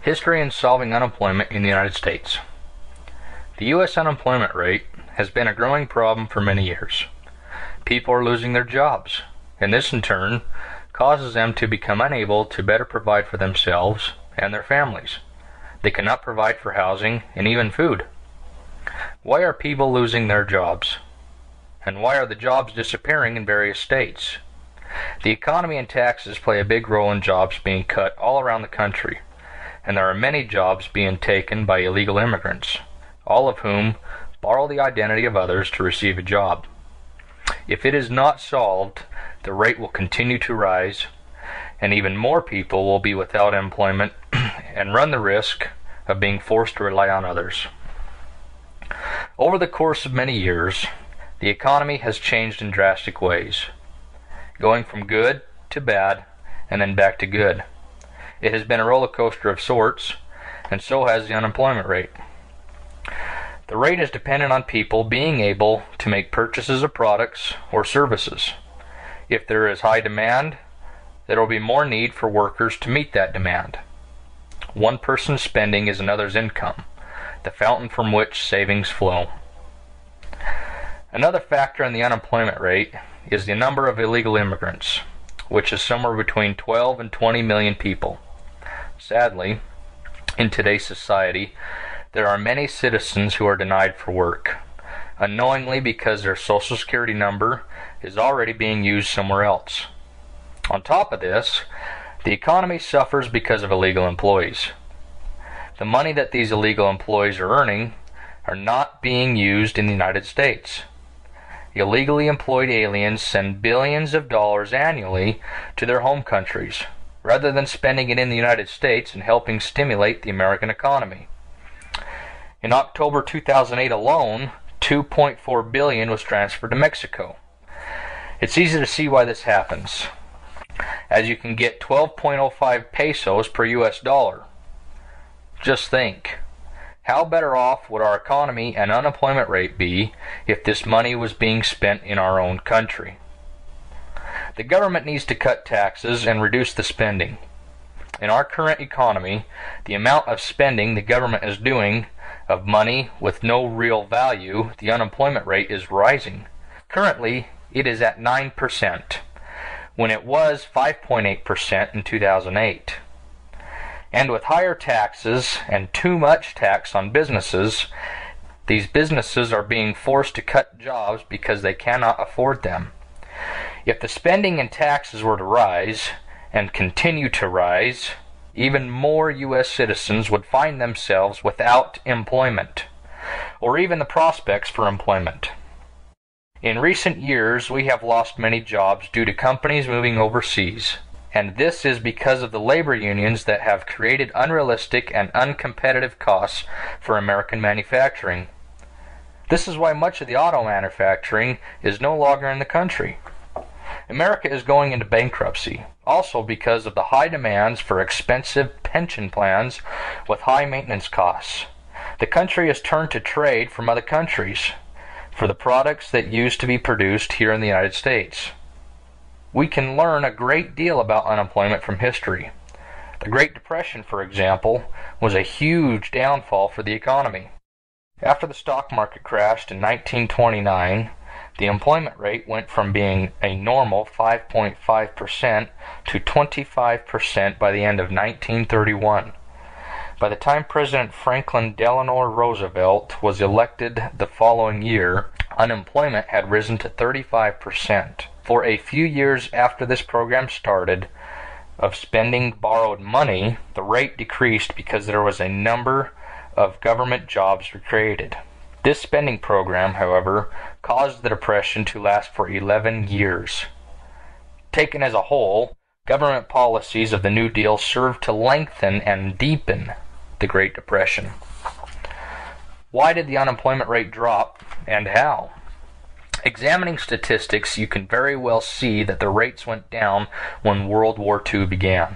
History in solving unemployment in the United States. The U.S. unemployment rate has been a growing problem for many years. People are losing their jobs, and this in turn causes them to become unable to better provide for themselves and their families. They cannot provide for housing and even food. Why are people losing their jobs? And why are the jobs disappearing in various states? The economy and taxes play a big role in jobs being cut all around the country, and there are many jobs being taken by illegal immigrants, all of whom borrow the identity of others to receive a job. If it is not solved, the rate will continue to rise, and even more people will be without employment and run the risk of being forced to rely on others. Over the course of many years, the economy has changed in drastic ways, going from good to bad and then back to good. It has been a roller coaster of sorts, and so has the unemployment rate. The rate is dependent on people being able to make purchases of products or services. If there is high demand, there will be more need for workers to meet that demand. One person's spending is another's income, the fountain from which savings flow. Another factor in the unemployment rate is the number of illegal immigrants, which is somewhere between 12 and 20 million people. Sadly, in today's society, there are many citizens who are denied for work, unknowingly because their Social Security number is already being used somewhere else. On top of this, the economy suffers because of illegal employees. The money that these illegal employees are earning are not being used in the United States. Illegally employed aliens send billions of dollars annually to their home countries, rather than spending it in the United States and helping stimulate the American economy. In October 2008 alone, $2.4 billion was transferred to Mexico. It's easy to see why this happens, as you can get 12.05 pesos per US dollar. Just think, how better off would our economy and unemployment rate be if this money was being spent in our own country? The government needs to cut taxes and reduce the spending. In our current economy, the amount of spending the government is doing of money with no real value, the unemployment rate is rising. Currently, it is at 9%, when it was 5.8% in 2008. And with higher taxes and too much tax on businesses, these businesses are being forced to cut jobs because they cannot afford them. If the spending and taxes were to rise, and continue to rise, even more U.S. citizens would find themselves without employment, or even the prospects for employment. In recent years, we have lost many jobs due to companies moving overseas, and this is because of the labor unions that have created unrealistic and uncompetitive costs for American manufacturing. This is why much of the auto manufacturing is no longer in the country. America is going into bankruptcy, also because of the high demands for expensive pension plans with high maintenance costs. The country has turned to trade from other countries for the products that used to be produced here in the United States. We can learn a great deal about unemployment from history. The Great Depression, for example, was a huge downfall for the economy. After the stock market crashed in 1929, the employment rate went from being a normal 5.5% to 25% by the end of 1931. By the time President Franklin Delano Roosevelt was elected the following year, unemployment had risen to 35%. For a few years after this program started, of spending borrowed money, the rate decreased because there was a number of government jobs created. This spending program, however, caused the Depression to last for 11 years. Taken as a whole, government policies of the New Deal served to lengthen and deepen the Great Depression. Why did the unemployment rate drop, and how? Examining statistics, you can very well see that the rates went down when World War II began.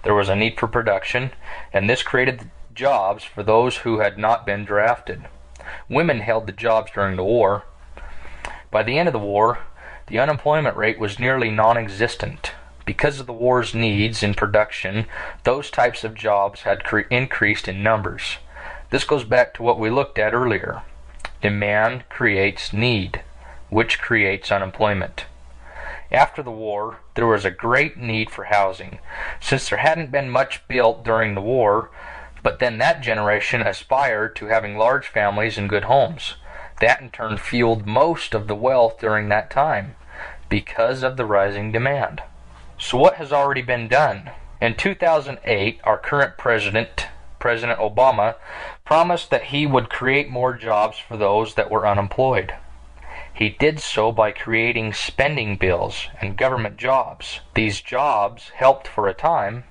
There was a need for production, and this created jobs for those who had not been drafted. Women held the jobs during the war. By the end of the war, the unemployment rate was nearly non-existent Because of the war's needs in production, those types of jobs had increased in numbers. This goes back to what we looked at earlier. Demand creates need, which creates unemployment. After the war, there was a great need for housing, since there hadn't been much built during the war, but then that generation aspired to having large families and good homes. That in turn fueled most of the wealth during that time, because of the rising demand. So what has already been done? In 2008, our current president, President Obama, promised that he would create more jobs for those that were unemployed. He did so by creating spending bills and government jobs. These jobs helped for a time,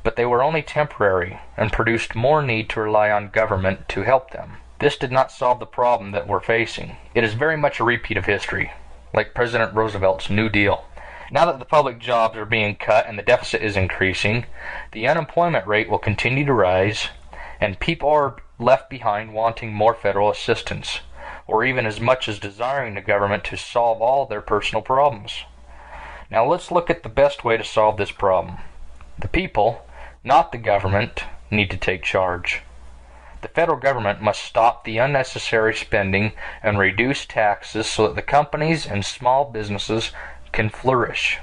but they were only temporary and produced more need to rely on government to help them. This did not solve the problem that we're facing. It is very much a repeat of history, like President Roosevelt's New Deal. Now that the public jobs are being cut and the deficit is increasing, the unemployment rate will continue to rise, and people are left behind wanting more federal assistance, or even as much as desiring the government to solve all their personal problems. Now let's look at the best way to solve this problem. The people, not the government, need to take charge. The federal government must stop the unnecessary spending and reduce taxes so that the companies and small businesses can flourish.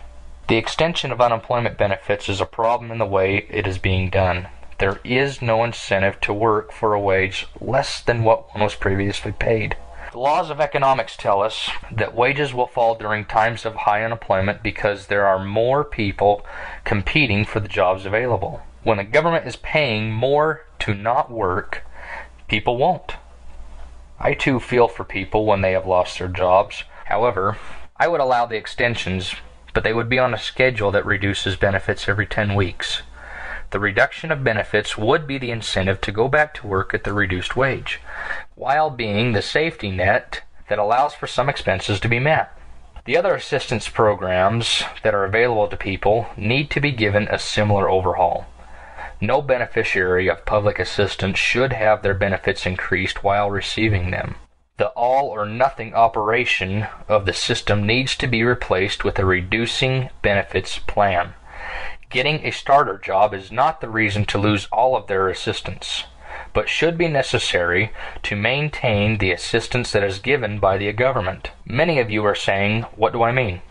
The extension of unemployment benefits is a problem in the way it is being done. There is no incentive to work for a wage less than what one was previously paid. The laws of economics tell us that wages will fall during times of high unemployment because there are more people competing for the jobs available. When the government is paying more to not work, people won't. I too feel for people when they have lost their jobs. However, I would allow the extensions, but they would be on a schedule that reduces benefits every 10 weeks. The reduction of benefits would be the incentive to go back to work at the reduced wage, while being the safety net that allows for some expenses to be met. The other assistance programs that are available to people need to be given a similar overhaul. No beneficiary of public assistance should have their benefits increased while receiving them. The all-or-nothing operation of the system needs to be replaced with a reducing benefits plan. Getting a starter job is not the reason to lose all of their assistance, but should be necessary to maintain the assistance that is given by the government. Many of you are saying, what do I mean?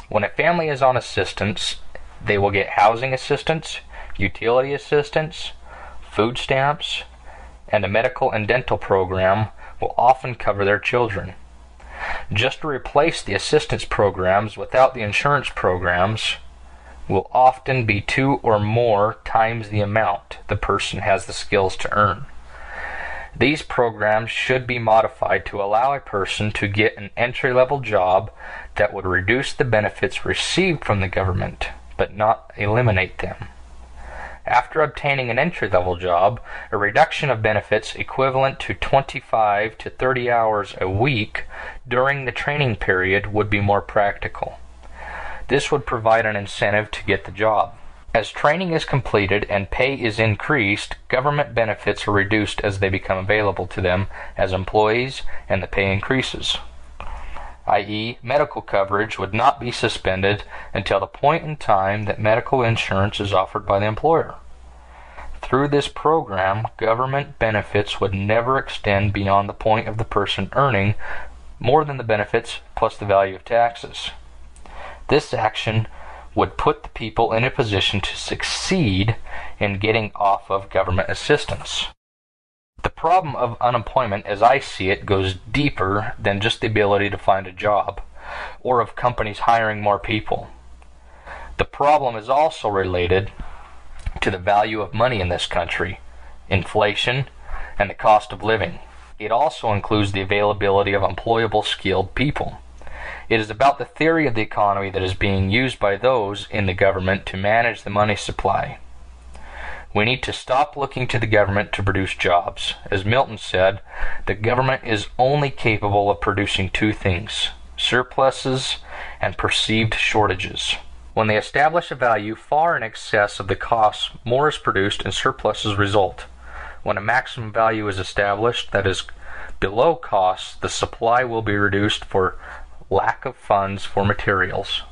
When a family is on assistance, they will get housing assistance, utility assistance, food stamps, and a medical and dental program will often cover their children. Just to replace the assistance programs without the insurance programs will often be 2 or more times the amount the person has the skills to earn. These programs should be modified to allow a person to get an entry-level job that would reduce the benefits received from the government, but not eliminate them. After obtaining an entry-level job, a reduction of benefits equivalent to 25 to 30 hours a week during the training period would be more practical. This would provide an incentive to get the job. As training is completed and pay is increased, government benefits are reduced as they become available to them as employees and the pay increases. i.e., medical coverage would not be suspended until the point in time that medical insurance is offered by the employer. Through this program, government benefits would never extend beyond the point of the person earning more than the benefits plus the value of taxes. This action would put the people in a position to succeed in getting off of government assistance. The problem of unemployment, as I see it, goes deeper than just the ability to find a job, or of companies hiring more people. The problem is also related to the value of money in this country, inflation, and the cost of living. It also includes the availability of employable, skilled people. It is about the theory of the economy that is being used by those in the government to manage the money supply. We need to stop looking to the government to produce jobs. As Milton said, the government is only capable of producing 2 things: surpluses and perceived shortages. When they establish a value far in excess of the costs, more is produced and surpluses result. When a maximum value is established that is below costs, the supply will be reduced for lack of funds for materials.